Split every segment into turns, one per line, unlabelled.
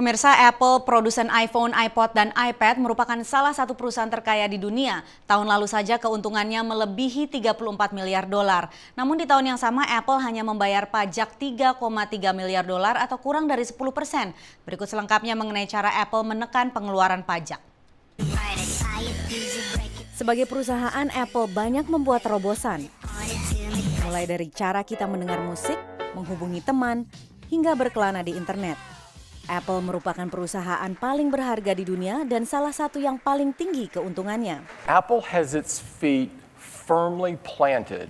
Pemirsa, Apple, produsen iPhone, iPod, dan iPad merupakan salah satu perusahaan terkaya di dunia. Tahun lalu saja keuntungannya melebihi 34 miliar dolar. Namun di tahun yang sama Apple hanya membayar pajak 3,3 miliar dolar atau kurang dari 10%. Berikut selengkapnya mengenai cara Apple menekan pengeluaran pajak. Sebagai perusahaan, Apple banyak membuat terobosan. Mulai dari cara kita mendengar musik, menghubungi teman, hingga berkelana di internet. Apple merupakan perusahaan paling berharga di dunia dan salah satu yang paling tinggi keuntungannya.
Apple has its feet firmly planted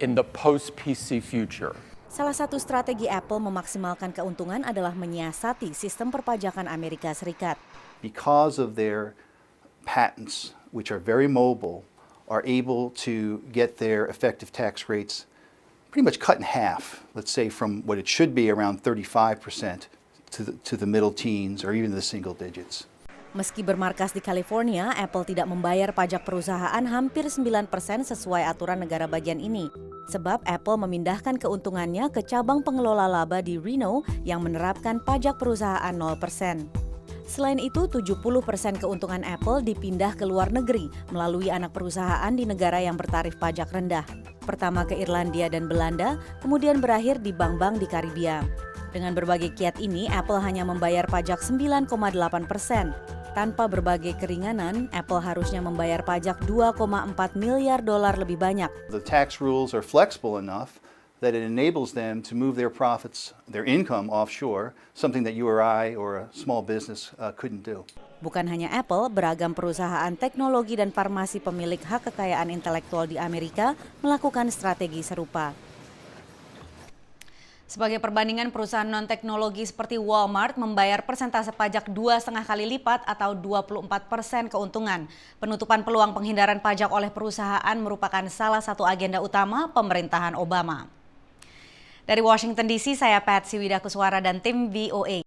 in the post-PC future.
Salah satu strategi Apple memaksimalkan keuntungan adalah menyiasati sistem perpajakan Amerika Serikat.
Because of their patents, which are very mobile, are able to get their effective tax rates pretty much cut in half, let's say from what it should be around 35% to the middle teens or even the single digits.
Meski bermarkas di California, Apple tidak membayar pajak perusahaan hampir 9% sesuai aturan negara bagian ini. Sebab Apple memindahkan keuntungannya ke cabang pengelola laba di Reno yang menerapkan pajak perusahaan 0%. Selain itu, 70% keuntungan Apple dipindah ke luar negeri melalui anak perusahaan di negara yang bertarif pajak rendah. Pertama ke Irlandia dan Belanda, kemudian berakhir di bank-bank di Karibia. Dengan berbagai kiat ini, Apple hanya membayar pajak 9,8%. Tanpa berbagai keringanan, Apple harusnya membayar pajak 2,4 miliar dolar lebih banyak.
The tax rules are flexible enough that it enables them to move their profits, their income offshore, something that you or I or a small business couldn't do.
Bukan hanya Apple, beragam perusahaan teknologi dan farmasi pemilik hak kekayaan intelektual di Amerika melakukan strategi serupa. Sebagai perbandingan, perusahaan non-teknologi seperti Walmart membayar persentase pajak 2,5 kali lipat atau 24% keuntungan. Penutupan peluang penghindaran pajak oleh perusahaan merupakan salah satu agenda utama pemerintahan Obama. Dari Washington DC, saya Patsy Widakuswara dan tim VOA.